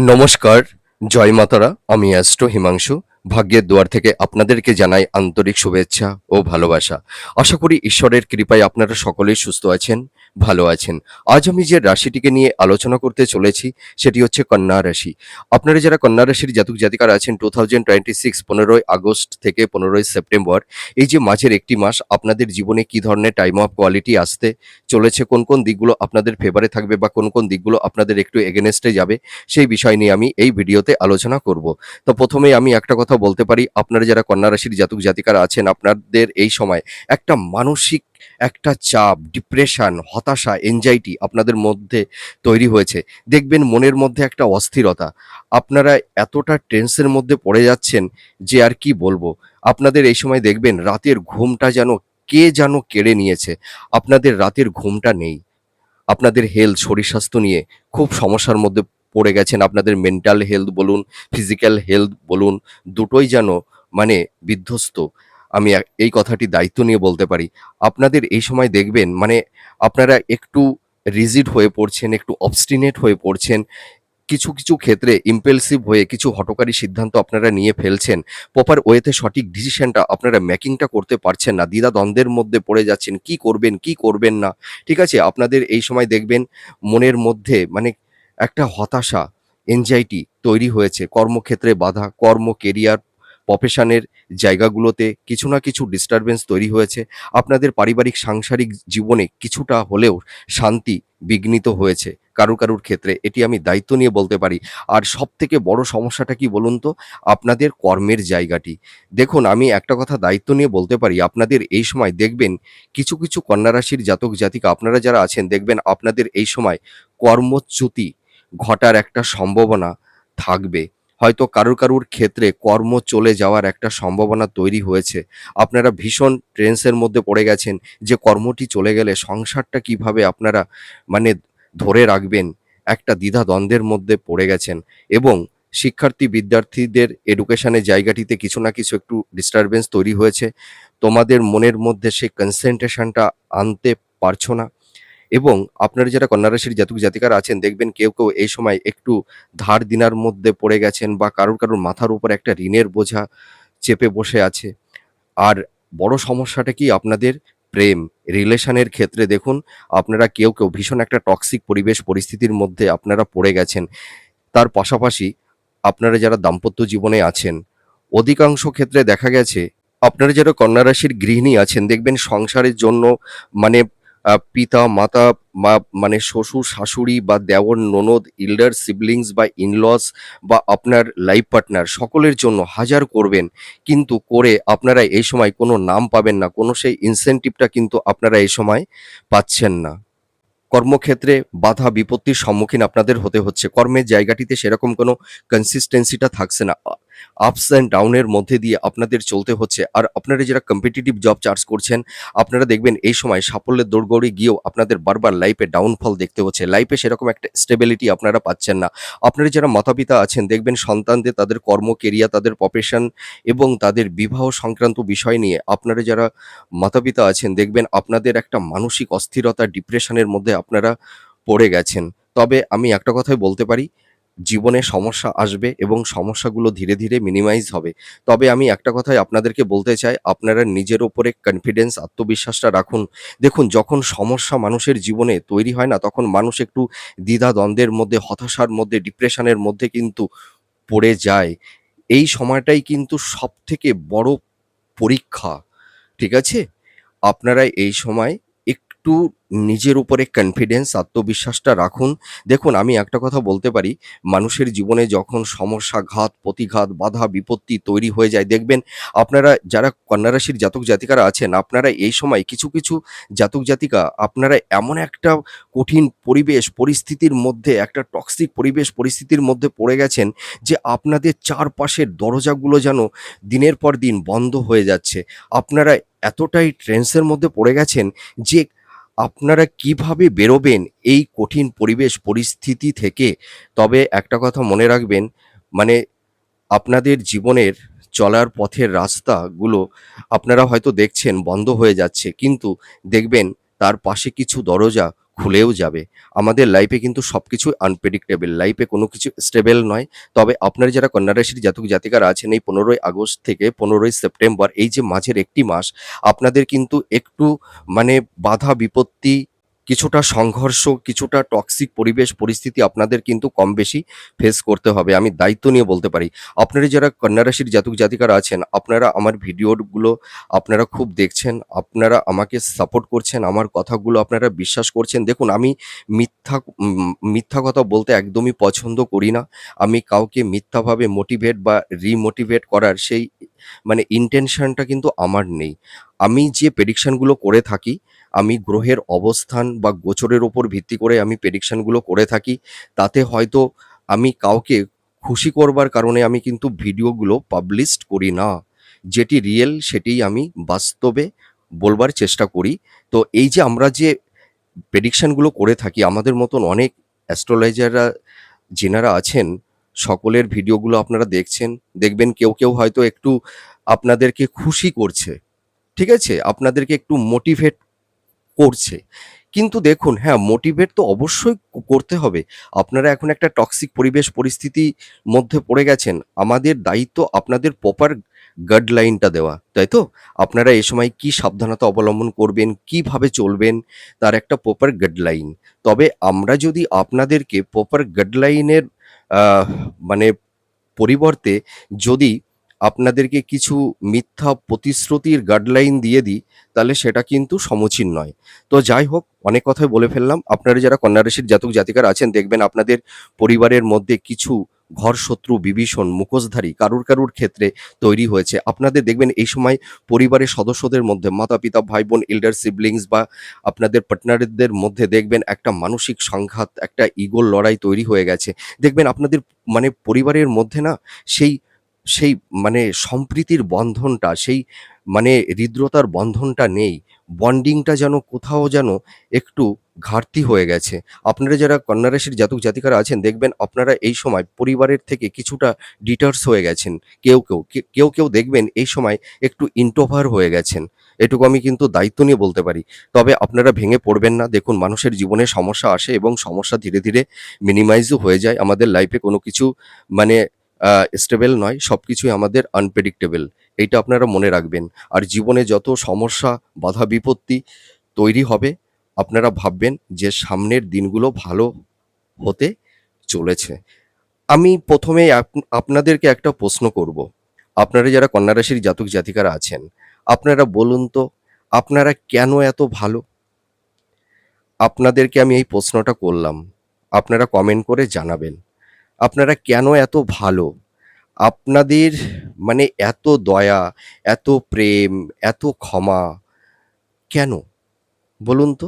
নমস্কার, জয় মাতারা। আমি অ্যাস্ট্রো হিমাংশু। ভাগ্যের দুয়ার থেকে আপনাদেরকে জানাই আন্তরিক শুভেচ্ছা ও ভালোবাসা। আশা করি ঈশ্বরের কৃপায় আপনারা সকলেই সুস্থ আছেন, ভালো আছেন। আজ আমি যে রাশিটিকে নিয়ে আলোচনা করতে চলেছি সেটি হচ্ছে কন্যা রাশি। আপনারা যারা কন্যা রাশির জাতক জাতিকারা আছেন 2026 15ই আগস্ট থেকে 15ই সেপ্টেম্বর, এই যে মাঝের একটি মাস আপনাদের জীবনে কি ধরনের টাইম অফ কোয়ালিটি আসতে চলেছে, কোন কোন দিকগুলো আপনাদের ফেভারে থাকবে বা কোন কোন দিকগুলো আপনাদের একটু এগেনস্টে যাবে, সেই বিষয় নিয়ে আমি এই ভিডিওতে আলোচনা করব। তো প্রথমেই আমি একটা কথা বলতে পারি, আপনারা যারা কন্যা রাশির জাতক জাতিকারা আছেন আপনাদের এই সময় একটা মানসিক একটা চাপ, ডিপ্রেশন, হতাশা, এনজাইটি আপনাদের মধ্যে তৈরি হয়েছে। দেখবেন মনের মধ্যে একটা অস্থিরতা। আপনারা এতটা টেন্সের মধ্যে পড়ে যাচ্ছেন যে আর কি বলবো। আপনাদের এই সময় দেখবেন রাতের ঘুমটা যেন কে যেন কেড়ে নিয়েছে। আপনাদের রাতের ঘুমটা নেই। আপনাদের হেলথ, শরীর স্বাস্থ্য নিয়ে খুব সমস্যার মধ্যে পড়ে গেছেন। আপনাদের মেন্টাল হেলথ বলুন, ফিজিক্যাল হেলথ বলুন, দুটোই যেন মানে বিধ্বস্ত। আমি এই কথাটি দায়িত্ব নিয়ে বলতে পারি। আপনাদের এই সময় দেখবেন মানে আপনারা একটু রিজিড হয়ে পড়ছেন, একটু অবস্টিনেট হয়ে পড়ছেন। কিছু, কিছু ক্ষেত্রে ইম্পালসিভ হয়ে কিছু হঠকারী সিদ্ধান্ত আপনারা নিয়ে ফেলছেন। প্রপার ওয়েতে সঠিক ডিসিশনটা আপনারা মেকিংটা করতে পারছেন না। দ্বিধা-দ্বন্দ্বের মধ্যে পড়ে যাচ্ছেন। কি করবেন, কি করবেন না। ঠিক আছে? আপনাদের এই সময় দেখবেন মনের মধ্যে মানে একটা হতাশা, এনজাইটি তৈরি হয়েছে। কর্মক্ষেত্রে বাধা, কর্ম, কেরিয়ার, প্রফেশনের জায়গাগুলোতে কিছু না কিছু ডিস্টার্বেন্স তৈরি হয়েছে। আপনাদের পারিবারিক সাংসারিক জীবনে কিছুটা হলেও শান্তি বিঘ্নিত হয়েছে কারুর ক্ষেত্রে। এটি আমি দায়িত্ব নিয়ে বলতে পারি। আর সবথেকে বড় সমস্যাটা কি বলুন তো? আপনাদের কর্মের জায়গাটি। দেখুন, আমি একটা কথা দায়িত্ব নিয়ে বলতে পারি, আপনাদের এই সময় দেখবেন কিছু, কিছু কন্যা রাশির জাতক জাতিকা আপনারা যারা আছেন দেখবেন আপনাদের এই সময় কর্মচ্যুতি ঘটার একটা সম্ভাবনা থাকবে। হয়তো কারুর ক্ষেত্রে কর্ম চলে যাওয়ার একটা সম্ভাবনা তৈরি হয়েছে। আপনারা ভীষণ ট্রেন্সের মধ্যে পড়ে গেছেন যে কর্মটি চলে গেলে সংসারটা কিভাবে আপনারা মানে ধরে রাখবেন, একটা দ্বিধা-দ্বন্দ্বের মধ্যে পড়ে গেছেন এবং শিক্ষার্থী বিদ্যার্থীদের এডুকেশনের জায়গাটিতে কিছু না কিছু একটু ডিস্টার্বেন্স তৈরি হয়েছে। তোমাদের মনের মধ্যে সেই কনসেনট্রেশনটা আনতে পারছো না এবং আপনারা যারা কন্যা রাশির জাতক জাতিকারা আছেন দেখবেন কেউ এই সময় একটু ধার দেনার মধ্যে পড়ে গেছেন বা কারুর মাথার উপর একটা ঋণের বোঝা চেপে বসে আছে। আর বড় সমস্যাটা কি আপনাদের প্রেম, রিলেশনের ক্ষেত্রে দেখুন আপনারা কেউ ভীষণ একটা টক্সিক পরিবেশ পরিস্থিতির মধ্যে আপনারা পড়ে গেছেন। তার পাশাপাশি আপনারা যারা দাম্পত্য জীবনে আছেন, অধিকাংশ ক্ষেত্রে দেখা গেছে আপনারা যারা কন্যা রাশির গৃহিণী আছেন দেখবেন সংসারের জন্য মানে পিতা-মাতা মানে শ্বশুর-শাশুড়ি বা দেওর-ননদ, এল্ডার সিবলিংস বা ইন-লস বা আপনার লাইফ পার্টনার সকলের জন্য হাজার করবেন। কিন্তু করে আপনারা এই সময় কোনো নাম পাবেন না। কোনো সেই ইনসেনটিভটা কিন্তু আপনারা এই সময় পাচ্ছেন না। কর্মক্ষেত্রে বাধা বিপত্তির সম্মুখীন আপনাদের হতে হচ্ছে। কর্মের জায়গাটিতে সেরকম কোনো কনসিস্টেন্সিটা থাকছে না। আপস অ্যান্ড ডাউন এর মধ্যে দিয়ে আপনাদের চলতে হচ্ছে। আর আপনারা যারা কম্পিটিটিভ জব চার্জ করছেন, আপনারা দেখবেন এই সময় সাফল্যের দোরগড়ায় গিয়েও আপনাদের বারবার লাইফে ডাউনফল দেখতে হচ্ছে। লাইফে সেরকম একটা স্টেবিলিটি আপনারা পাচ্ছেন না। আপনারা যারা মাতা-পিতা আছেন দেখবেন সন্তানদের তাদের কর্ম, কেরিয়ার, তাদের প্রফেশন এবং তাদের বিবাহ সংক্রান্ত বিষয় নিয়ে আপনারা যারা মাতা-পিতা আছেন দেখবেন আপনাদের একটা মানসিক অস্থিরতা, ডিপ্রেশনের মধ্যে আপনারা পড়ে গেছেন। তবে আমি একটা কথাই বলতে পারি, জীবনে সমস্যা আসবে এবং সমস্যাগুলো ধীরে, ধীরে মিনিমাইজ হবে। তবে আমি একটা কথাই আপনাদেরকে বলতে চাই, আপনারা নিজের উপরে কনফিডেন্স, আত্মবিশ্বাসটা রাখুন। দেখুন, যখন সমস্যা মানুষের জীবনে তৈরি হয় না, তখন মানুষ একটু দ্বিধা-দ্বন্দ্বের মধ্যে, হতাশার মধ্যে, ডিপ্রেশনের মধ্যে কিন্তু পড়ে যায়। এই সময়টাই কিন্তু সবথেকে বড় পরীক্ষা। ঠিক আছে? আপনারা এই সময় একটু নিজের উপরে কনফিডেন্স, আত্মবিশ্বাসটা রাখুন। দেখুন, আমি একটা কথা বলতে পারি, মানুষের জীবনে যখন সমস্যা, ঘাত, প্রতিঘাত, বাধা, বিপত্তি তৈরি হয়ে যায়, দেখবেন আপনারা যারা কন্যা রাশির জাতক জাতিকারা আছেন, আপনারা এই সময় কিছু, কিছু জাতক জাতিকা আপনারা এমন একটা কঠিন পরিবেশ, পরিস্থিতির মধ্যে, একটা টক্সিক পরিবেশ, পরিস্থিতির মধ্যে পড়ে গেছেন যে আপনাদের চারপাশের দরজাগুলো যেন দিনের পর দিন বন্ধ হয়ে যাচ্ছে। আপনারা এতটাই ট্রেন্সের মধ্যে পড়ে গেছেন যে আপনারা কিভাবে বেরোবেন এই কঠিন পরিবেশ পরিস্থিতি থেকে। তবে একটা কথা মনে রাখবেন, মানে আপনাদের জীবনের চলার পথের রাস্তাগুলো আপনারা হয়তো দেখছেন বন্ধ হয়ে যাচ্ছে। কিন্তু দেখবেন তার পাশে কিছু দরজা খুলেও যাবে। আমাদের লাইফে কিন্তু সবকিছু আনপ্রেডিক্টেবল। লাইফে কোনো কিছু স্টেবল নয়। তবে আপনারা যারা কন্যা রাশির জাতক জাতিকারা আছেন এই ১৫ই আগস্ট থেকে ১৫ই সেপ্টেম্বর এই যে মাঝের একটি মাস আপনাদের কিন্তু একটু মানে বাধা বিপত্তি, কিছুটা সংঘর্ষ, কিছুটা টক্সিক পরিবেশ পরিস্থিতি আপনাদের কিন্তু কম বেশি ফেস করতে হবে। আমি দায়িত্ব নিয়ে বলতে পারি। আপনারা যারা কন্যা রাশির জাতক জাতিকারা আছেন আপনারা আমার ভিডিওগুলো আপনারা খুব দেখছেন, আপনারা আমাকে সাপোর্ট করছেন, আমার কথাগুলো আপনারা বিশ্বাস করছেন। দেখুন আমি মিথ্যা কথা বলতে একদমই পছন্দ করি না। আমি কাউকে মিথ্যাভাবে মোটিভেট বা রিমোটিভেট করার সেই মানে ইনটেনশনটা কিন্তু আমার নেই। আমি যে প্রেডিকশনগুলো করে থাকি, আমি গ্রহের অবস্থান বা গোচরের উপর ভিত্তি করে আমি প্রেডিকশনগুলো করে থাকি। তাতে হয়তো আমি কাউকে খুশি করবার কারণে আমি কিন্তু ভিডিওগুলো পাবলিশড করি না। যেটি রিয়েল সেটিই আমি বাস্তবে বলবার চেষ্টা করি। তো এই যে আমরা যে প্রেডিকশনগুলো করে থাকি আমাদের মতন অনেক অ্যাস্ট্রোলজাররা যেনারা আছেন সকলের ভিডিওগুলো আপনারা দেখছেন। দেখবেন কেউ হয়তো একটু আপনাদেরকে খুশি করছে। ঠিক আছে? আপনাদেরকে একটু মোটিভেট করছে। কিন্তু দেখুন হ্যাঁ, মোটিভেট তো অবশ্যই করতে হবে। আপনারা এখন একটা টক্সিক পরিবেশ পরিস্থিতির মধ্যে পড়ে গেছেন। আমাদের দায়িত্ব আপনাদের প্রপার গাইডলাইনটা দেওয়া, তাই তো? আপনারা এ সময় কি সাবধানতা অবলম্বন করবেন, কিভাবে চলবেন তার একটা প্রপার গাইডলাইন। তবে আমরা যদি আপনাদেরকে প্রপার গাইডলাইনের আহ মানে পরিবর্তে যদি আপনাদেরকে কিছু মিথ্যা প্রতিশ্রুতির গাইডলাইন দিয়ে দিই, তাহলে সেটা কিন্তু সমীচীন নয়। তো যাই হোক, অনেক কথাই বলে ফেললাম। আপনারা যারা কন্যা রাশির জাতক জাতিকারা আছেন দেখবেন আপনাদের পরিবারের মধ্যে কিছু ঘরশত্রু, বিভীষণ, মুখোশধারী কারুর ক্ষেত্রে তৈরি হয়েছে। আপনাদের দেখবেন এই সময় পরিবারের সদস্যদের মধ্যে মাতা-পিতা, ভাই-বোন, এল্ডার সিবলিংস বা আপনাদের পার্টনারদের মধ্যে দেখবেন একটা মানসিক সংঘাত, একটা ইগোর লড়াই তৈরি হয়ে গেছে। দেখবেন আপনাদের মানে পরিবারের মধ্যে না সেই সেই মানে সম্প্রীতির বন্ধনটা, সেই মানে হৃদ্রতার বন্ধনটা নেই। বন্ডিংটা যেন কোথাও যেন একটু ঘাটতি হয়ে গেছে। আপনারা যারা কন্যা রাশির জাতক জাতিকারা আছেন দেখবেন আপনারা এই সময় পরিবারের থেকে কিছুটা ডিটাচ হয়ে গেছেন। কেউ দেখবেন এই সময় একটু ইন্ট্রোভার্ট হয়ে গেছেন। এটুকু আমি কিন্তু দায়িত্ব নিয়ে বলতে পারি। তবে আপনারা ভেঙে পড়বেন না। দেখুন মানুষের জীবনে সমস্যা আসে এবং সমস্যা ধীরে মিনিমাইজও হয়ে যায়। আমাদের লাইফে কোনো কিছু মানে স্টেবল নয়। সবকিছুই আমাদের আনপ্রেডিক্টেবল। এইটা আপনারা মনে রাখবেন। আর জীবনে যত সমস্যা, বাধা বিপত্তি তৈরি হবে, আপনারা ভাববেন যে সামনের দিনগুলো ভালো হতে চলেছে। আমি ১ম এই আপনাদেরকে একটা প্রশ্ন করব। আপনারা যারা কন্যা রাশির জাতক জাতিকারা আছেন, আপনারা বলুন তো আপনারা কেন এত ভালো? আপনাদেরকে আমি এই প্রশ্নটা করলাম। আপনারা কমেন্ট করে জানাবেন। আপনারা কেন এত ভালো? আপনাদের মানে এত দয়া, এত প্রেম, এত ক্ষমা কেন? বলুন তো?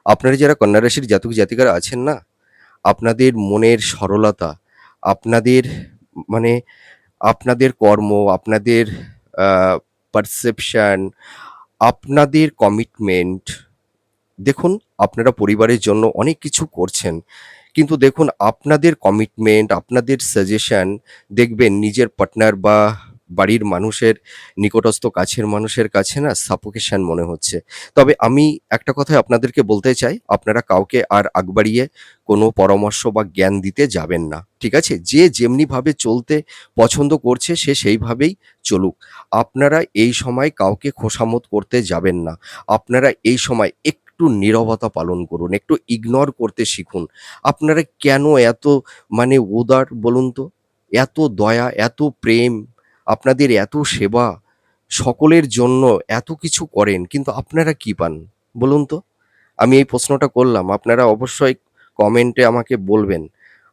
আপনারা যারা কন্যা রাশির জাতক জাতিকারা আছেন না, আপনাদের মনের সরলতা, আপনাদের মানে আপনাদের কর্ম, আপনাদের আ পারসেপশন, আপনাদের কমিটমেন্ট দেখুন আপনারা পরিবারের জন্য অনেক কিছু করছেন। কিন্তু দেখুন আপনাদের কমিটমেন্ট, আপনাদের সাজেশন দেখবেন নিজের পার্টনার বা বাড়ির মানুষের নিকটস্থ কাছের মানুষের কাছে না সাফোকেশন মনে হচ্ছে। তবে আমি একটা কথাই আপনাদেরকে বলতে চাই, আপনারা কাউকে আর আগ বাড়িয়ে কোনো পরামর্শ বা জ্ঞান দিতে যাবেন না। ঠিক আছে? যে যেমনিভাবে চলতে পছন্দ করছে সে সেইভাবেই চলুক। আপনারা এই সময় কাউকে খোসামত করতে যাবেন না। আপনারা এই সময় একটু নীরবতা পালন করুন, একটু ইগনোর করতে শিখুন। আপনারা কেন এত মানে উদার বলুন তো? এত দয়া, এত প্রেম, আপনাদের এত সেবা, সকলের জন্য এত কিছু করেন, কিন্তু আপনারা কি পান? বলুন তো? আমি এই প্রশ্নটা করলাম। আপনারা অবশ্যই কমেন্টে আমাকে বলবেন।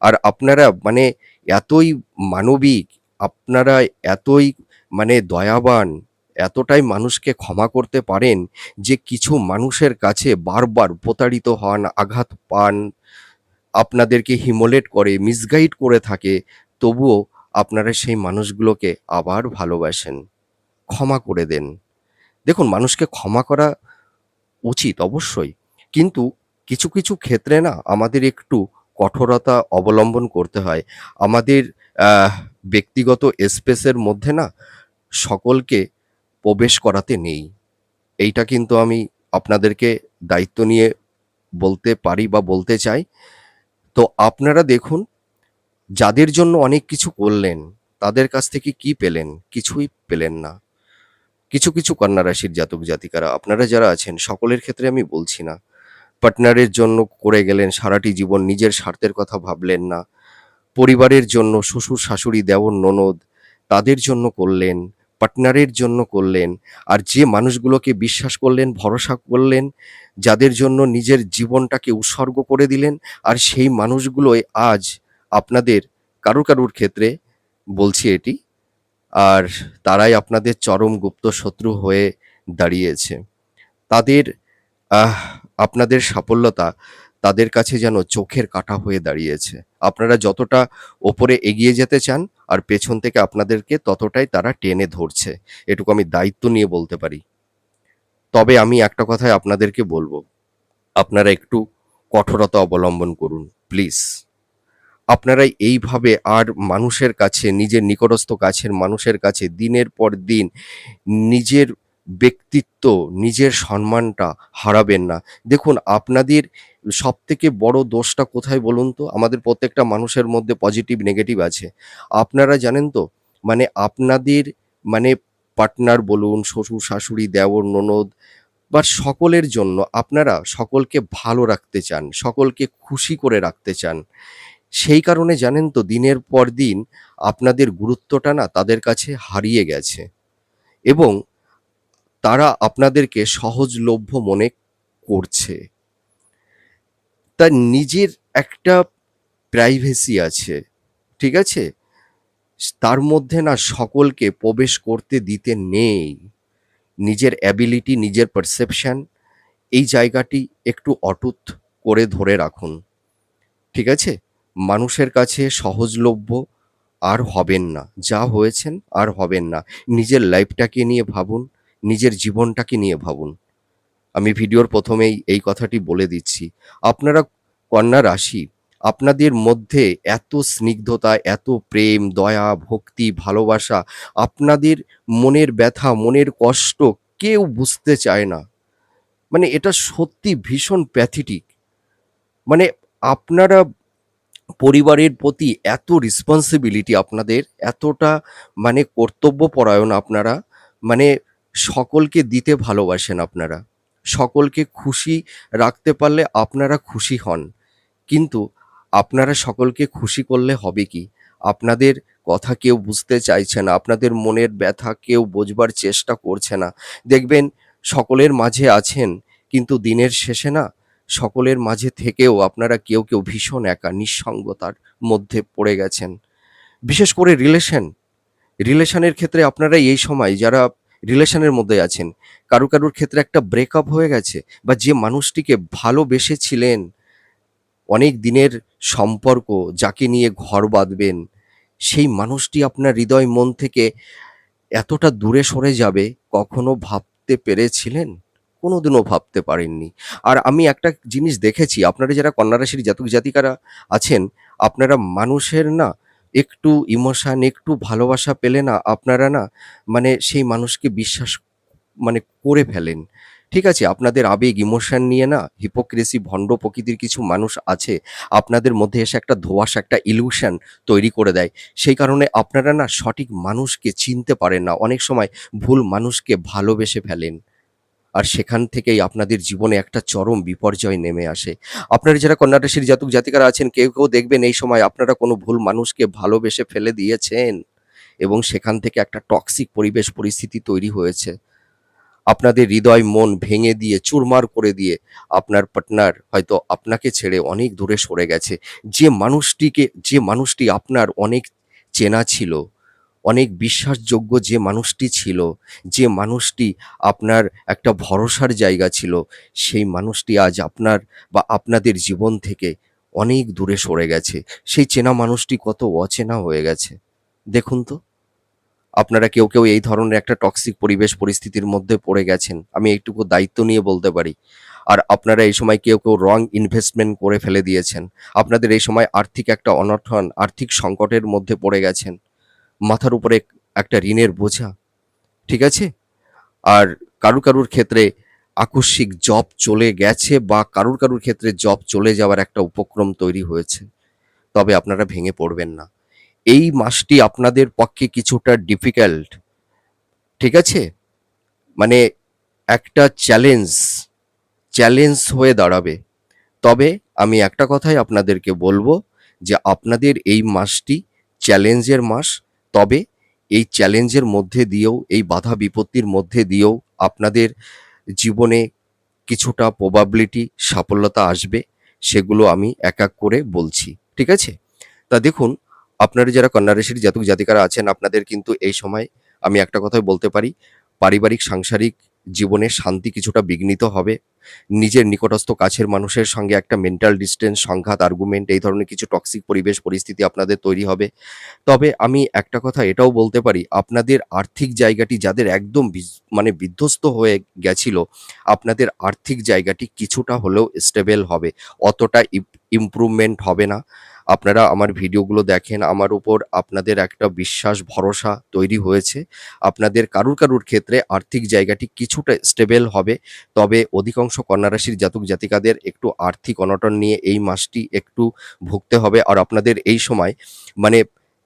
আর আপনারা মানে এতই মানবিক, আপনারা এতই মানে দয়াবান, এতটাই মানুষকে ক্ষমা করতে পারেন যে কিছু মানুষের কাছে বারবার প্রতারিত হন, আঘাত পান, আপনাদেরকে হিমোলেট করে, মিসগাইড করে থাকে, তবুও আপনারা সেই মানুষগুলোকে আবার ভালোবাসেন। ক্ষমা করে দেন। দেখুন মানুষকে ক্ষমা করা উচিত অবশ্যই। কিন্তু কিছু ক্ষেত্রে না আমাদের একটু কঠোরতা অবলম্বন করতে হয়। আমাদের আহ ব্যক্তিগত স্পেসের মধ্যে না সকলকে প্রবেশ করাতে নেই। এইটা কিন্তু আমি আপনাদেরকে দায়িত্ব নিয়ে বলতে পারি বা বলতে চাই। তো আপনারা দেখুন, যাদের জন্য অনেক কিছু করলেন, তাদের কাছ থেকে কি পেলেন? কিছুই পেলেন না। কিছু, কিছু কন্যা রাশির জাতক জাতিকারা আপনারা যারা আছেন সকলের ক্ষেত্রে আমি বলছি না। পার্টনারের জন্য করে গেলেন সারাটি জীবন, নিজের স্বার্থের কথা ভাবলেন না। পরিবারের জন্য শ্বশুর-শাশুড়ি, দেওর-ননদ তাদের জন্য করলেন, পার্টনারের জন্য করলেন। আর যে মানুষগুলোকে বিশ্বাস করলেন, ভরসা করলেন, যাদের জন্য নিজের জীবনটাকে উৎসর্গ করে দিলেন, আর সেই মানুষগুলোই আজ আপনাদের কারুর ক্ষেত্রে বলছি এটি, আর তারাই আপনাদের চরম গুপ্ত শত্রু হয়ে দাঁড়িয়েছে। তাদের আহ আপনাদের সাফল্যতা তাদের কাছে যেন চোখের কাঁটা হয়ে দাঁড়িয়েছে। আপনারা যতটা ওপরে এগিয়ে যেতে চান আর পেছন থেকে আপনাদেরকে ততটাই তারা টেনে ধরছে। এটুকু আমি দায়িত্ব নিয়ে বলতে পারি। তবে আমি একটা কথাই আপনাদেরকে বলব, আপনারা একটু কঠোরতা অবলম্বন করুন প্লিজ। আপনারা এইভাবে আর মানুষের কাছে, নিজের নিকটস্থ কাছের মানুষের কাছে দিনের পর দিন নিজের ব্যক্তিত্ব, নিজের সম্মানটা হারাবেন না। দেখুন, আপনাদের সবথেকে বড় দোষটা কোথায় বলুন তো? আমাদের প্রত্যেকটা মানুষের মধ্যে পজিটিভ, নেগেটিভ আছে। আপনারা জানেন তো? মানে আপনাদের মানে পার্টনার বলুন, শ্বশুর-শাশুড়ি, দেওর-ননদ বা সকলের জন্য আপনারা সকলকে ভালো রাখতে চান, সকলকে খুশি করে রাখতে চান। সেই কারণে জানেন তো দিনের পর দিন আপনাদের গুরুত্বটা না তাদের কাছে হারিয়ে গেছে এবং তারা আপনাদেরকে সহজলভ্য মনে করছে। তার নিজের একটা প্রাইভেসি আছে, ঠিক আছে? তার মধ্যে না সকলকে প্রবেশ করতে দিতে নেই। নিজের অ্যাবিলিটি, নিজের পারসেপশন এই জায়গাটি একটু অটুট করে ধরে রাখুন, ঠিক আছে? মানুষের কাছে সহজলভ্য আর হবেন না। যা হয়েছেন আর হবেন না। নিজের লাইফটাকে নিয়ে ভাবুন, নিজের জীবনটাকে নিয়ে ভাবুন। আমি ভিডিওর ১ম এই কথাটি বলে দিচ্ছি। আপনারা কন্যা রাশি, আপনাদের মধ্যে এত স্নিগ্ধতা, এত প্রেম, দয়া, ভক্তি, ভালোবাসা, আপনাদের মনের ব্যথা, মনের কষ্ট কেউ বুঝতে চায় না। মানে এটা সত্যি ভীষণ প্যাথেটিক। মানে আপনারা পরিবারের প্রতি এত রেসপন্সিবিলিটি আপনাদের, এতটা মানে কর্তব্যপরায়ণ আপনারা, মানে সকলকে দিতে ভালোবাসেন আপনারা। সকলকে খুশি রাখতে পারলে আপনারা খুশি হন। কিন্তু আপনারা সকলকে খুশি করলে হবে কি? আপনাদের কথা কেউ বুঝতে চাইছে না। আপনাদের মনের ব্যথা কেউ বোঝবার চেষ্টা করছে না। দেখবেন সকলের মাঝে আছেন, কিন্তু দিনের শেষে না সকলের মাঝে থেকেও আপনারা কেউ ভীষণ একা, নিঃসঙ্গতার মধ্যে পড়ে গেছেন। বিশেষ করে রিলেশনের ক্ষেত্রে আপনারা এই সময় যারা রিলেশনের মধ্যে আছেন, কারুর ক্ষেত্রে একটা ব্রেকআপ হয়ে গেছে বা যে মানুষটিকে ভালোবেসেছিলেন, অনেক দিনের সম্পর্ক, যাকে নিয়ে ঘর বাঁধবেন, সেই মানুষটি আপনার হৃদয় মন থেকে এতটা দূরে সরে যাবে কখনো ভাবতে পেরেছিলেন? কোনোদিনও ভাবতে পারেননি। আর আমি একটা জিনিস দেখেছি, আপনারা যারা কন্যা রাশির জাতক জাতিকারা আছেন, আপনারা মানুষের না একটু ইমোশন, একটু ভালোবাসা পেলে না আপনারা না মানে সেই মানুষকে বিশ্বাস মানে করে ফেলেন। ঠিক আছে? আপনাদের আবেগ, ইমোশন নিয়ে না হিপোক্রিসি, ভণ্ড প্রকৃতির কিছু মানুষ আছে। আপনাদের মধ্যে এসে একটা ধোঁয়াশা, একটা ইলিউশন তৈরি করে দেয়। সেই কারণে আপনারা না সঠিক মানুষকে চিনতে পারেন না। অনেক সময় ভুল মানুষকে ভালোবেসে ফেলেন। আর সেখান থেকেই আপনাদের জীবনে একটা চরম বিপর্যয় নেমে আসে। আপনারা যারা কন্যা রাশির জাতক জাতিকারা আছেন, কেউ দেখবেন এই সময় আপনারা কোনো ভুল মানুষকে ভালোবেসে ফেলে দিয়েছেন এবং সেখান থেকে একটা টক্সিক পরিবেশ পরিস্থিতি তৈরি হয়েছে। আপনাদের হৃদয় মন ভেঙে দিয়ে চুরমার করে দিয়ে আপনার পার্টনার হয়তো আপনাকে ছেড়ে অনেক দূরে সরে গেছে। যে মানুষটি আপনার অনেক চেনা ছিল, অনেক বিশ্বাসযোগ্য যে মানুষটি ছিল, যে মানুষটি আপনার একটা ভরসার জায়গা ছিল, সেই মানুষটি আজ আপনার বা আপনাদের জীবন থেকে অনেক দূরে সরে গেছে। সেই চেনা মানুষটি কত অচেনা হয়ে গেছে। দেখুন তো। আপনারা কেউ এই ধরনের একটা টক্সিক পরিবেশ পরিস্থিতির মধ্যে পড়ে গেছেন। আমি এইটুকু দায়িত্ব নিয়ে বলতে পারি। আর আপনারা এই সময় কেউ রং ইনভেস্টমেন্ট করে ফেলে দিয়েছেন। আপনাদের এই সময় আর্থিক একটা অনটন, আর্থিক সংকটের মধ্যে পড়ে গেছেন। মাথার উপরে একটা ঋণের বোঝা, ঠিক আছে? আর কারুর ক্ষেত্রে আকস্মিক জব চলে গেছে বা কারুর ক্ষেত্রে জব চলে যাওয়ার একটা উপক্রম তৈরি হয়েছে। তবে আপনারা ভেঙে পড়বেন না। এই মাসটি আপনাদের পক্ষে কিছুটা ডিফিকাল্ট, ঠিক আছে? মানে একটা চ্যালেঞ্জ হয়ে দাঁড়াবে। তবে আমি একটা কথাই আপনাদেরকে বলবো যে আপনাদের এই মাসটি চ্যালেঞ্জের মাস। তবে এই চ্যালেঞ্জের মধ্যে দিয়েও, এই বাধা বিপত্তির মধ্যে দিয়েও আপনাদের জীবনে কিছুটা প্রবাবিলিটি সাফল্যতা আসবে। সেগুলো আমি এক এক করে বলছি, ঠিক আছে? তা দেখুন, আপনারা যারা কন্যা রাশির জাতক জাতিকারা আছেন, আপনাদের কিন্তু এই সময় আমি একটা কথাই বলতে পারি, পারিবারিক সাংসারিক জীবনে শান্তি কিছুটা বিঘ্নিত হবে। নিজের নিকটস্থ কাছের মানুষের সঙ্গে একটা মেন্টাল ডিসট্যান্স, সংঘাত, আর্গুমেন্ট এই ধরনের কিছু টক্সিক পরিবেশ পরিস্থিতি আপনাদের তৈরি হবে। তবে আমি একটা কথা এটাও বলতে পারি, আপনাদের আর্থিক জায়গাটি যাদের একদম মানে বিধ্বস্ত হয়ে গেছিল, আপনাদের আর্থিক জায়গাটি কিছুটা হলেও স্টেবল হবে। অতটা ইমপ্রুভমেন্ট হবে না। আপনারা আমার ভিডিওগুলো দেখেন, আমার উপর আপনাদের একটা বিশ্বাস, ভরসা তৈরি হয়েছে। আপনাদের কারুর ক্ষেত্রে আর্থিক জায়গাটি কিছুটা স্টেবল হবে। তবে অধিকাংশ কন্যা রাশির জাতক জাতিকাদের একটু আর্থিক অনটন নিয়ে এই মাসটি একটু ভুগতে হবে। আর আপনাদের এই সময় মানে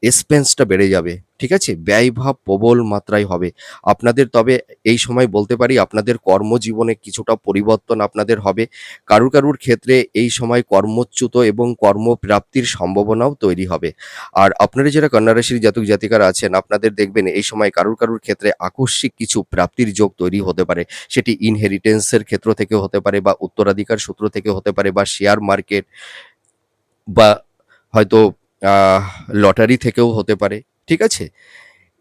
এক্সপেন্সটা বেড়ে যাবে। ঠিক আছে? ব্যয়ভাব প্রবল মাত্রায় হবে। আপনাদের তবে এই সময় বলতে পারি আপনাদের কর্মজীবনে কিছুটা পরিবর্তন আপনাদের হবে। কারুর ক্ষেত্রে এই সময় কর্মচ্যুত এবং কর্মপ্রাপ্তির সম্ভাবনাও তৈরি হবে। আর আপনারা যারা কন্যা রাশির জাতক জাতিকারা আছেন, আপনাদের দেখবেন এই সময় কারুর ক্ষেত্রে আকস্মিক কিছু প্রাপ্তির যোগ তৈরি হতে পারে। সেটি ইনহেরিটেন্স এর ক্ষেত্র থেকে হতে পারে বা উত্তরাধিকার সূত্র থেকে হতে পারে বা শেয়ার মার্কেট বা হয়তো আহ লটারি থেকেও হতে পারে। ঠিক আছে?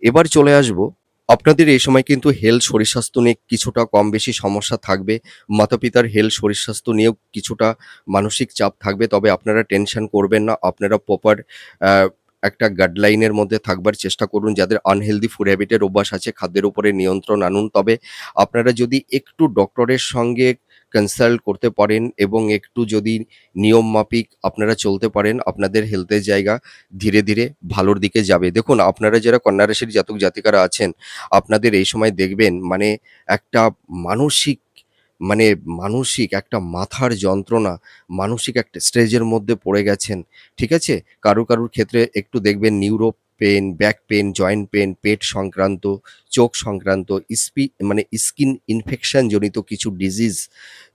এবার চলে আসবো, আপনাদের এই সময় কিন্তু হেলথ শরীর-স্বাস্থ্য নিয়ে কিছুটা কম বেশি সমস্যা থাকবে। মাতা-পিতার হেলথ শরীর-স্বাস্থ্য নিয়েও কিছুটা মানসিক চাপ থাকবে। তবে আপনারা টেনশন করবেন না। আপনারা প্রপার আ একটা গাইডলাইনের মধ্যে থাকবার চেষ্টা করুন। যাদের আনহেলথি ফুড হ্যাবিট এর অভ্যাস আছে, খাদ্যের উপরে নিয়ন্ত্রণ আনুন। তবে আপনারা যদি একটু ডক্টরের সঙ্গে কনসাল্ট করতে পারেন এবং একটু যদি নিয়ম মাফিক আপনারা চলতে পারেন, আপনাদের হেলথের জায়গা ধীরে ভালোর দিকে যাবে। দেখুন, আপনারা যারা কন্যা রাশির জাতক জাতিকারা আছেন, আপনাদের এই সময় দেখবেন মানে একটা মানসিক মানে মানসিক একটা মাথার যন্ত্রণা, মানসিক একটা স্ট্রেজের মধ্যে পড়ে গেছেন। ঠিক আছে? কারুর ক্ষেত্রে একটু দেখবেন neuro pain, back pain, joint pain, পেট সংক্রান্ত, চোখ সংক্রান্ত, মানে স্কিন ইনফেকশন জনিত কিছু ডিজিজ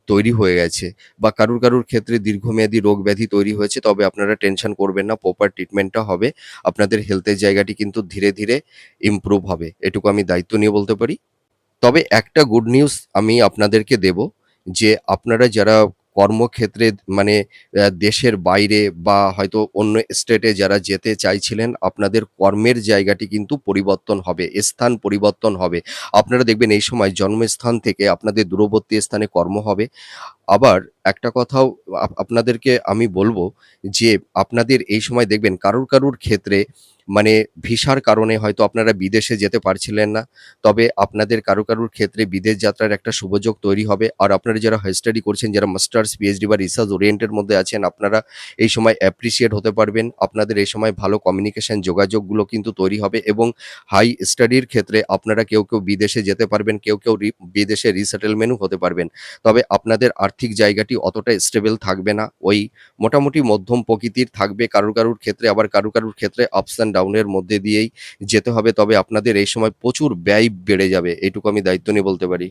তৈরি হয়ে গেছে বা কারুর ক্ষেত্রে দীর্ঘমেয়াদী রোগ ব্যাধি তৈরি হয়েছে। তবে আপনারা টেনশন করবেন না, প্রপার ট্রিটমেন্টটা হবে। আপনাদের হেলথের জায়গাটি কিন্তু ধীরে ইমপ্রুভ হবে। এটুকু আমি দায়িত্ব নিয়ে বলতে পারি। তবে একটা গুড নিউজ আমি আপনাদেরকে দেব যে আপনারা যারা কর্মক্ষেত্রে মানে দেশের বাইরে বা হয়তো অন্য স্টেটে যারা যেতে চাইছিলেন, আপনাদের কর্মের জায়গাটি কিন্তু পরিবর্তন হবে, স্থান পরিবর্তন হবে। আপনারা দেখবেন এই সময় জন্মস্থান থেকে আপনাদের দূরবর্তী স্থানে কর্ম হবে। আবার একটা কথাও আপনাদেরকে আমি বলব যে, আপনাদের এই সময় দেখবেন কারুর ক্ষেত্রে মানে ভিসার কারণে হয়তো আপনারা বিদেশে যেতে পারছিলেন না। তবে আপনাদের কারুর ক্ষেত্রে বিদেশ যাত্রার একটা সুযোগ তৈরি হবে। আর আপনারা যারা হাই স্টাডি করছেন, যারা মাস্টার্স, পিএইচডি বা রিসার্চ ওরিয়েন্টেড মধ্যে আছেন, আপনারা এই সময় অ্যাপ্রিশিয়েট হতে পারবেন। আপনাদের এই সময় ভালো কমিউনিকেশন যোগাযোগগুলো কিন্তু তৈরি হবে এবং হাই স্টাডির ক্ষেত্রে আপনারা কেউ বিদেশে যেতে পারবেন, কেউ বিদেশে রিসেটেলমেন্টও হতে পারবেন। তবে আপনাদের আর্থিক জায়গাটি অতটা স্টেবল থাকবে না। ওই মোটামুটি মধ্যম প্রকৃতির থাকবে। কারুর ক্ষেত্রে আবার কারুর ক্ষেত্রে আপস অ্যান্ড ডাউন এর মধ্যে দিয়েই যেতে হবে। তবে আপনাদের এই সময় প্রচুর ব্যয় বেড়ে যাবে। এইটুকু আমি দায়িত্ব নিয়ে বলতে পারি।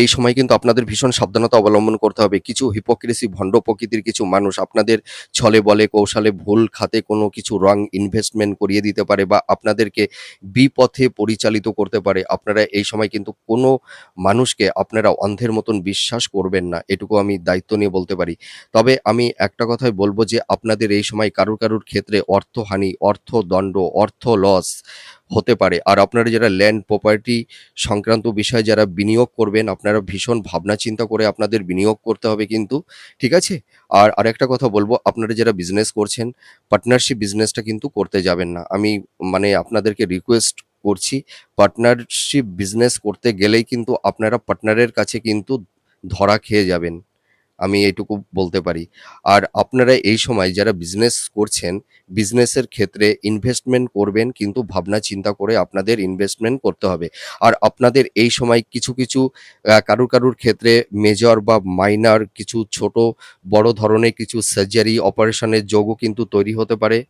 এই সময় কিন্তু আপনাদের ভীষণ সাবধানতা অবলম্বন করতে হবে। কিছু হিপোক্রিসি ভণ্ড প্রকৃতির কিছু মানুষ আপনাদের ছলে বলে কৌশলে ভুল খাতে কোনো কিছু রং ইনভেস্টমেন্ট করিয়ে দিতে পারে বা আপনাদেরকে বিপথে পরিচালিত করতে পারে। আপনারা এই সময় কিন্তু কোনো মানুষকে আপনারা অন্ধের মতন বিশ্বাস করবেন না। এটুকু আমি দায়িত্ব নিয়ে বলতে পারি। তবে আমি একটা কথাই বলব যে আপনাদের এই সময় কারুর ক্ষেত্রে অর্থহানি, অর্থদণ্ড, অর্থ লস হতে পারে। আর আপনারা যারা ল্যান্ড প্রপার্টি সংক্রান্ত বিষয়ে যারা বিনিয়োগ করবেন, আপনারা ভীষণ ভাবনা চিন্তা করে আপনাদের বিনিয়োগ করতে হবে কিন্তু। ঠিক আছে? আর আরেকটা কথা বলব, আপনারা যারা বিজনেস করছেন, পার্টনারশিপ বিজনেসটা কিন্তু করতে যাবেন না। আমি মানে আপনাদেরকে রিকোয়েস্ট করছি, পার্টনারশিপ বিজনেস করতে গেলেই কিন্তু আপনারা পার্টনারের কাছে কিন্তু ধরা খেয়ে যাবেন। আমি এইটুকু বলতে পারি। আর আপনারা এই সময় যারা বিজনেস করছেন, বিজনেসের ক্ষেত্রে ইনভেস্টমেন্ট করবেন কিন্তু ভাবনা চিন্তা করে আপনাদের ইনভেস্টমেন্ট করতে হবে। আর আপনাদের এই সময় কিছু কারুর ক্ষেত্রে মেজর বা মাইনর কিছু ছোট বড় ধরনের কিছু সার্জারি অপারেশনের যোগও কিন্তু তৈরি হতে পারে।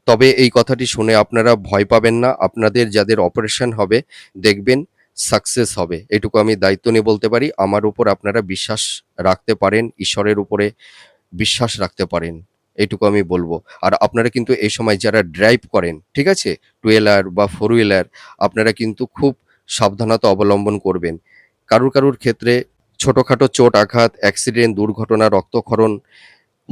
তবে এই কথাটি শুনে আপনারা ভয় পাবেন না। আপনাদের যাদের অপারেশন হবে দেখবেন সাকসেস হবে। এটুকু আমি দায়িত্ব নিয়ে বলতে পারি। আমার উপর আপনারা বিশ্বাস রাখতে পারেন, ঈশ্বরের উপরে বিশ্বাস রাখতে পারেন। এইটুকু আমি বলব। আর আপনারা কিন্তু এই সময় যারা ড্রাইভ করেন, ঠিক আছে? টু হুইলার বা ফোর হুইলার আপনারা কিন্তু খুব সাবধানতা অবলম্বন করবেন। কারুর ক্ষেত্রে ছোটখাটো চোট আঘাত, অ্যাক্সিডেন্ট, দুর্ঘটনা, রক্তক্ষরণ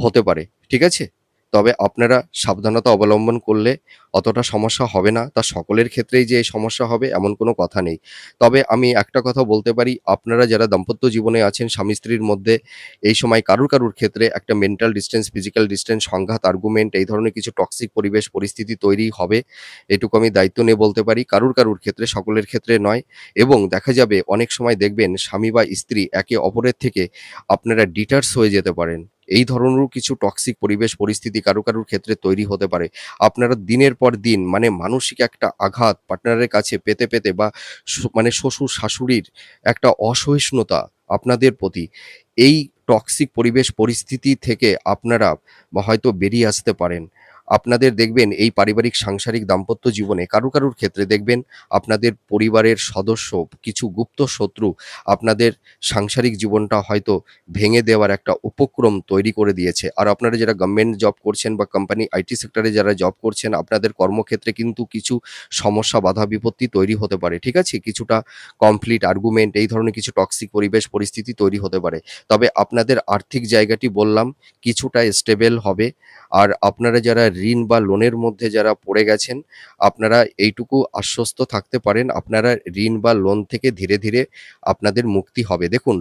হতে পারে। ঠিক আছে? তবে আপনারা সাবধানতা অবলম্বন করলে অতটা সমস্যা হবে না। তা সকলের ক্ষেত্রেই যে এই সমস্যা হবে এমন কোনো কথা নেই। তবে আমি একটা কথা বলতে পারি, আপনারা যারা দাম্পত্য জীবনে আছেন স্বামী-স্ত্রীর মধ্যে এই সময় কারুর ক্ষেত্রে একটা মেন্টাল ডিসট্যান্স, ফিজিক্যাল ডিসট্যান্স, সংঘাত, আর্গুমেন্ট এই ধরনের কিছু টক্সিক পরিবেশ পরিস্থিতি তৈরি হবে। এটুকু আমি দায়িত্ব নিয়ে বলতে পারি। কারুর ক্ষেত্রে, সকলের ক্ষেত্রে নয়। এবং দেখা যাবে অনেক সময় দেখবেন স্বামী বা স্ত্রী একে অপরের থেকে আপনারা ডিটাচ হয়ে যেতে পারেন। এই ধরনেরও কিছু টক্সিক পরিবেশ পরিস্থিতি কারুর ক্ষেত্রে তৈরি হতে পারে। আপনারা দিনের পর দিন মানে মানসিক একটা আঘাত পার্টনারের কাছে পেতে বা মানে শ্বশুর-শাশুড়ির একটা অসহিষ্ণুতা আপনাদের প্রতি, এই টক্সিক পরিবেশ পরিস্থিতি থেকে আপনারা হয়তো বেরিয়ে আসতে পারেন। আপনাদের দেখবেন এই পারিবারিক সাংসারিক দাম্পত্য জীবনে কারুর ক্ষেত্রে দেখবেন আপনাদের পরিবারের সদস্য কিছু গুপ্ত শত্রু আপনাদের সাংসারিক জীবনটা হয়তো ভেঙে দেওয়ার একটা উপক্রম তৈরি করে দিয়েছে। আর আপনারা যারা গভর্নমেন্ট জব করছেন বা কোম্পানি আইটি সেক্টরে যারা জব করছেন, আপনাদের কর্মক্ষেত্রে কিন্তু কিছু সমস্যা, বাধা বিপত্তি তৈরি হতে পারে। ঠিক আছে? কিছুটা কনফ্লিক্ট, আর্গুমেন্ট এই ধরনের কিছু টক্সিক পরিবেশ পরিস্থিতি তৈরি হতে পারে। তবে আপনাদের আর্থিক জায়গাটি বললাম কিছুটা স্টেবল হবে। আর আপনারা যারা ঋণ বা লোনের মধ্যে যারা পড়ে গেছেন, আপনারা এইটুকু আশ্বস্ত থাকতে পারেন, আপনারা ঋণ বা লোন থেকে ধীরে আপনাদের মুক্তি হবে। দেখুন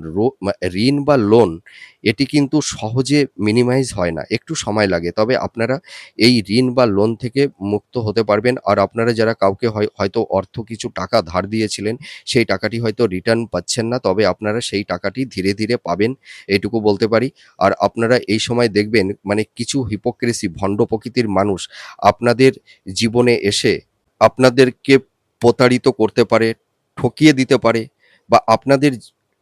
ঋণ বা লোন এটি কিন্তু সহজে মিনিমাইজ হয় না। একটু সময় লাগে। তবে আপনারা এই ঋণ বা লোন থেকে মুক্ত হতে পারবেন। আর আপনারা যারা কাউকে হয়তো অর্থ কিছু টাকা ধার দিয়েছিলেন, সেই টাকাটি হয়তো রিটার্ন পাচ্ছেন না। তবে আপনারা সেই টাকাটি ধীরে পাবেন, এইটুকু বলতে পারি। আর আপনারা এই সময় দেখবেন মানে কিছু হিপোক্রিসি ভণ্ড প্রকৃতির মানুষ আপনাদের জীবনে এসে আপনাদেরকে প্রতারিত করতে পারে, ঠকিয়ে দিতে পারে বা আপনাদের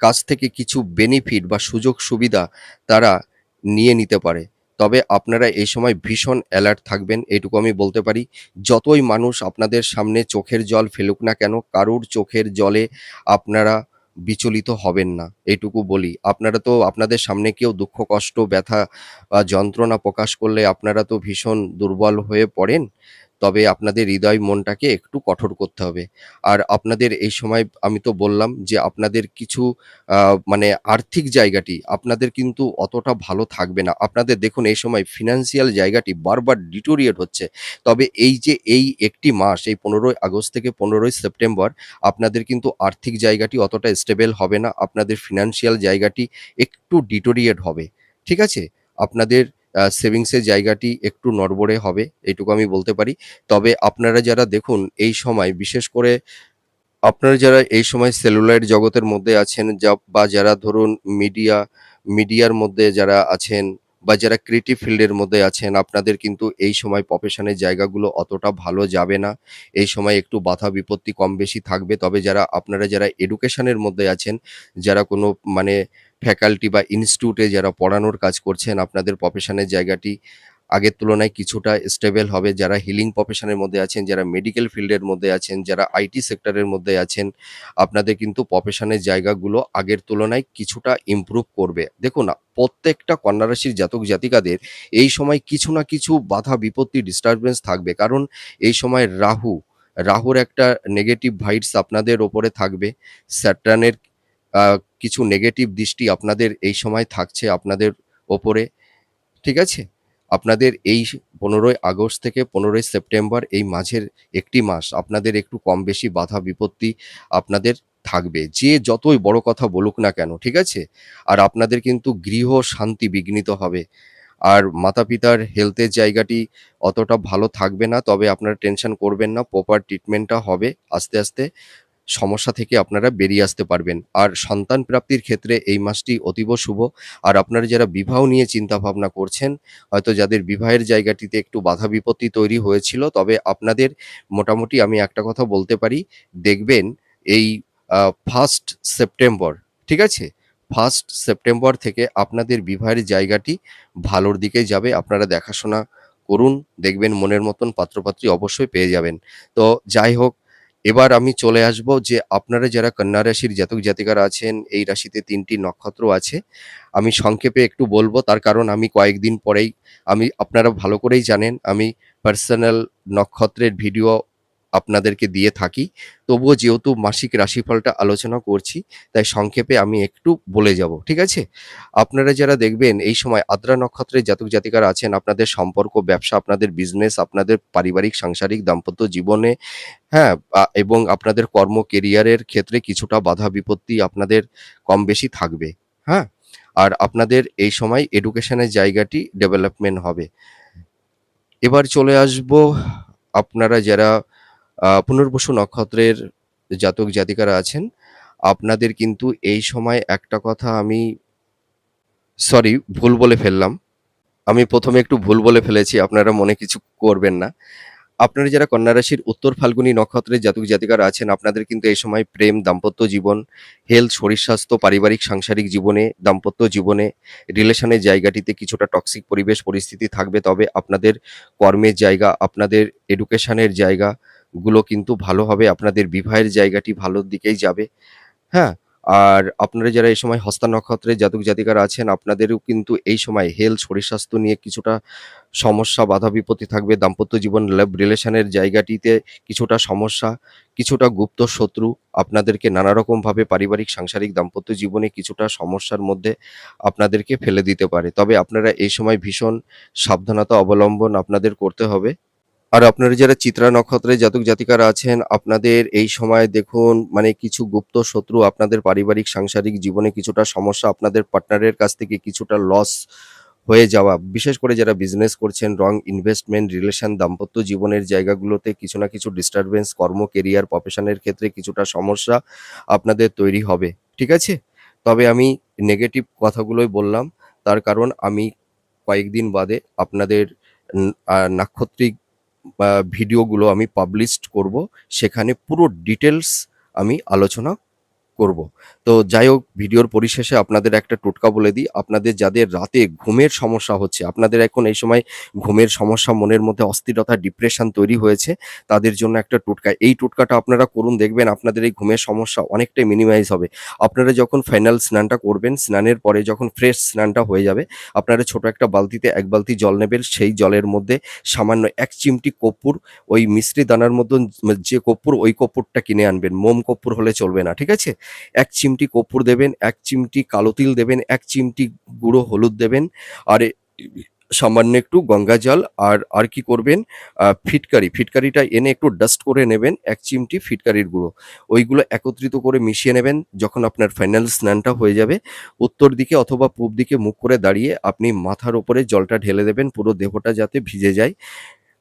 কাছ থেকে কিছু বেনিফিট বা সুযোগ সুবিধা তারা নিয়ে নিতে পারে। তবে আপনারা এই সময় ভীষণ অ্যালার্ট থাকবেন এইটুকু আমি বলতে পারি। যতই মানুষ আপনাদের সামনে চোখের জল ফেলুক না কেন, কারুর চোখের জলে আপনারা বিচলিত হবেন না, এইটুকু বলি। আপনারা তো আপনাদের সামনে কেউ দুঃখ, কষ্ট, ব্যথা বা যন্ত্রণা প্রকাশ করলে আপনারা তো ভীষণ দুর্বল হয়ে পড়েন। তবে আপনাদের হৃদয় মনটাকে একটু কঠোর করতে হবে। আর আপনাদের এই সময় আমি তো বললাম যে আপনাদের কিছু আ মানে আর্থিক জায়গাটি আপনাদের কিন্তু অতটা ভালো থাকবে না। আপনাদের দেখুন এই সময় ফিন্যান্সিয়াল জায়গাটি বারবার ডিটোরিয়েট হচ্ছে। তবে এই যে এই একটি মাস এই ১৫ই আগস্ট থেকে ১৫ই সেপ্টেম্বর আপনাদের কিন্তু আর্থিক জায়গাটি অতটা স্টেবল হবে না। আপনাদের ফিন্যান্সিয়াল জায়গাটি একটু ডিটোরিয়েট হবে। ঠিক আছে? আপনাদের সেভিংসের জায়গাটি একটু নড়বড়ে হবে, এইটুকু আমি বলতে পারি। তবে আপনারা যারা দেখুন এই সময় বিশেষ করে আপনারা যারা এই সময় সেলুলয়েড জগতের মধ্যে আছেন বা যারা ধরুন মিডিয়ার মধ্যে যারা আছেন বা যারা ক্রিয়েটিভ ফিল্ডের মধ্যে আছেন, আপনাদের কিন্তু এই সময় প্রফেশনের জায়গাগুলো অতটা ভালো যাবে না। এই সময় একটু বাধা বিপত্তি কম বেশি থাকবে। তবে আপনারা যারা এডুকেশনের মধ্যে আছেন, যারা কোনো মানে ফ্যাকাল্টি বা ইনস্টিটিউটে যারা পড়ানোর কাজ করছেন, আপনাদের প্রফেশনের জায়গাটি আগের তুলনায় কিছুটা স্টেবল হবে। যারা হিলিং প্রফেশনের মধ্যে আছেন, যারা মেডিকেল ফিল্ডের মধ্যে আছেন, যারা আইটি সেক্টরের মধ্যে আছেন, আপনাদের কিন্তু প্রফেশনের জায়গাগুলো আগের তুলনায় কিছুটা ইমপ্রুভ করবে। দেখুন প্রত্যেকটা কন্যা রাশির জাতক জাতিকাদের এই সময় কিছু না কিছু বাধা বিপত্তি ডিস্টার্বেন্স থাকবে। কারণ এই সময় রাহুর একটা নেগেটিভ ভাইবস আপনাদের ওপরে থাকবে। স্যাটার্নের আ কিছু নেগেটিভ দৃষ্টি আপনাদের এই সময় থাকছে আপনাদের ওপরে। ঠিক আছে? আপনাদের এই ১৫ই আগস্ট থেকে ১৫ই সেপ্টেম্বর এই মাঝের একটি মাস আপনাদের একটু কম বেশি বাধা বিপত্তি আপনাদের থাকবে। যে যতই বড় কথা বলুক না কেন, ঠিক আছে? আর আপনাদের কিন্তু গৃহ শান্তি বিঘ্নিত হবে। আর মাতা-পিতার হেলথের জায়গাটি অতটা ভালো থাকবে না। তবে আপনারা টেনশন করবেন না। প্রপার ট্রিটমেন্টটা হবে আস্তে। সমস্যা থেকে আপনারা বেরিয়ে আসতে পারবেন। আর সন্তান প্রাপ্তির ক্ষেত্রে এই মাসটি অতীব শুভ। আর আপনারা যারা বিবাহ নিয়ে চিন্তাভাবনা করছেন, হয়তো যাদের বিবাহের জায়গাটিতে একটু বাধা বিপত্তি তৈরি হয়েছিল, তবে আপনাদের মোটামুটি আমি একটা কথা বলতে পারি, দেখবেন এই 1st সেপ্টেম্বর, ঠিক আছে? 1st সেপ্টেম্বর থেকে আপনাদের বিবাহের জায়গাটি ভালোর দিকে যাবে। আপনারা দেখাশোনা করুন, দেখবেন মনের মতন পাত্রপাত্রী অবশ্যই পেয়ে যাবেন। তো যাই হোক, এবার আমি চলে আসবো যে আপনারা যারা কন্যা রাশির জাতক জাতিকারা আছেন, এই রাশিতে ৩টি নক্ষত্র আছে। আমি সংক্ষেপে একটু বলবো, তার কারণ আমি কয়েকদিন পরেই, আপনারা ভালো করেই জানেন আমি পার্সোনাল নক্ষত্রের ভিডিও আপনাদেরকে দিয়ে থাকি। তবুও যেহেতু মাসিক রাশিফলটা আলোচনা করছি, তাই সংক্ষেপে আমি একটু বলে যাবো, ঠিক আছে? আপনারা যারা দেখবেন এই সময় আদ্রা নক্ষত্রের জাতক জাতিকারা আছেন, আপনাদের সম্পর্ক, ব্যবসা, আপনাদের বিজনেস, আপনাদের পারিবারিক সাংসারিক দাম্পত্য জীবনে, হ্যাঁ, এবং আপনাদের কর্ম কেরিয়ারের ক্ষেত্রে কিছুটা বাধা বিপত্তি আপনাদের কম বেশি থাকবে, হ্যাঁ? আর আপনাদের এই সময় এডুকেশনের জায়গাটি ডেভেলপমেন্ট হবে। এবার চলে আসবো, আপনারা যারা পুনর্বসু নক্ষত্রের জাতক জাতিকারা আছেন, আপনাদের কিন্তু এই সময় একটা কথা আমি, সরি, ভুল বলে ফেললাম। আমি ১ম এ একটু ভুল বলে ফেলেছি, আপনারা মনে কিছু করবেন না। আপনারা যারা কন্যা রাশির উত্তর ফাল্গুনী নক্ষত্রের জাতক জাতিকারা আছেন, আপনাদের কিন্তু এই সময় প্রেম, দাম্পত্য জীবন, হেলথ, শরীর স্বাস্থ্য, পারিবারিক সাংসারিক জীবনে, দাম্পত্য জীবনে, রিলেশনের জায়গাটিতে কিছুটা টক্সিক পরিবেশ পরিস্থিতি থাকবে। তবে আপনাদের কর্মের জায়গা, আপনাদের এডুকেশনের জায়গাগুলো কিন্তু ভালো হবে। আপনাদের বিবাহের জায়গাটি ভালোর দিকেই যাবে। হ্যাঁ? আর আপনারা যারা এই সময় হস্তা নক্ষত্রের জাতক জাতিকারা আছেন, আপনাদেরও কিন্তু এই সময় হেলথ, শরীর স্বাস্থ্য নিয়ে কিছুটা সমস্যা, বাধা বিপত্তি থাকবে। দাম্পত্য জীবন, লাভ রিলেশনের জায়গাটিতে কিছুটা সমস্যা, কিছুটা গুপ্ত শত্রু আপনাদেরকে নানা রকমভাবে পারিবারিক সাংসারিক দাম্পত্য জীবনে কিছুটা সমস্যার মধ্যে আপনাদেরকে ফেলে দিতে পারে। তবে আপনারা এই সময় ভীষণ সাবধানতা অবলম্বন আপনাদের করতে হবে। আর আপনারা যারা চিত্রা নক্ষত্রের জাতক জাতিকারা আছেন, আপনাদের এই সময় দেখুন মানে কিছু গুপ্ত শত্রু, আপনাদের পারিবারিক সাংসারিক জীবনে কিছুটা সমস্যা, আপনাদের পার্টনারের কাছ থেকে কিছুটা লস হয়ে যাওয়া। বিশেষ করে যারা বিজনেস করছেন, রং ইনভেস্টমেন্ট, রিলেশন, দাম্পত্য জীবনের জায়গাগুলোতে কিছু না কিছু ডিস্টার্বেন্স, কর্ম, কেরিয়ার, প্রফেশনের ক্ষেত্রে কিছুটা সমস্যা আপনাদের তৈরি হবে। ঠিক আছে? তবে আমি নেগেটিভ কথাগুলোই বললাম। তার কারণ আমি কয়েকদিন বাদে আপনাদের নাক্ষত্রিক ভিডিওগুলো আমি পাবলিশড করব। সেখানে পুরো ডিটেইলস আমি আলোচনা করব। তো যাই হোক, ভিডিওর পরিশেষে আপনাদের একটা টোটকা বলে দিই। আপনাদের যাদের রাতে ঘুমের সমস্যা হচ্ছে, আপনাদের এখন এই সময় ঘুমের সমস্যা, মনের মধ্যে অস্থিরতা, ডিপ্রেশন তৈরি হয়েছে, তাদের জন্য একটা টোটকা। এই টোটকাটা আপনারা করুন, দেখবেন আপনাদের এই ঘুমের সমস্যা অনেকটাই মিনিমাইজ হবে। আপনারা যখন ফাইনাল স্নানটা করবেন, স্নানের পরে যখন ফ্রেশ স্নানটা হয়ে যাবে, আপনারা ছোট একটা বালতিতে ১ বালতি জল নেবেন। সেই জলের মধ্যে সামান্য ১ চিমটি কর্পূর, ওই মিশ্রি দানার মতন যে কর্পূর, ওই কর্পূরটা কিনে আনবেন। মোম কর্পূর হলে চলবে না। ঠিক আছে? ১ চিমটি কর্পূর দেবেন, ১ চিমটি কালো তিল দেবেন, ১ চিমটি গুঁড়ো হলুদ দেবেন, আর সামান্য একটু গঙ্গা জল, আর কি করবেন, ফিটকারিটা এনে একটু ডাস্ট করে নেবেন, ১ চিমটি ফিটকারির গুঁড়ো। ওইগুলো একত্রিত করে মিশিয়ে নেবেন। যখন আপনার ফাইনাল স্নানটা হয়ে যাবে, উত্তর দিকে অথবা পূব দিকে মুখ করে দাঁড়িয়ে আপনি মাথার উপরে জলটা ঢেলে দেবেন, পুরো দেহটা যাতে ভিজে যায়।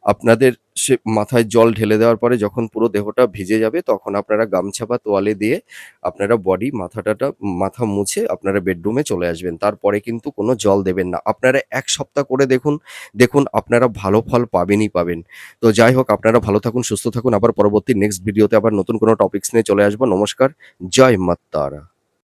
আপনাদের সে মাথায় জল ঢেলে দেওয়ার পরে যখন পুরো দেহটা ভিজে যাবে, তখন আপনারা গামছা বা তোয়ালে দিয়ে আপনারা মাথা মুছে আপনারা বেডরুমে চলে আসবেন। তারপরে কিন্তু কোনো জল দেবেন না। আপনারা ১ সপ্তাহ করে দেখুন, দেখুন আপনারা ভালো ফল পাবেনই পাবেন। তো যাই হোক, আপনারা ভালো থাকুন, সুস্থ থাকুন। আবার পরবর্তী নেক্সট ভিডিওতে আবার নতুন কোনো টপিকস নিয়ে চলে আসবো। নমস্কার। জয় মা তারা।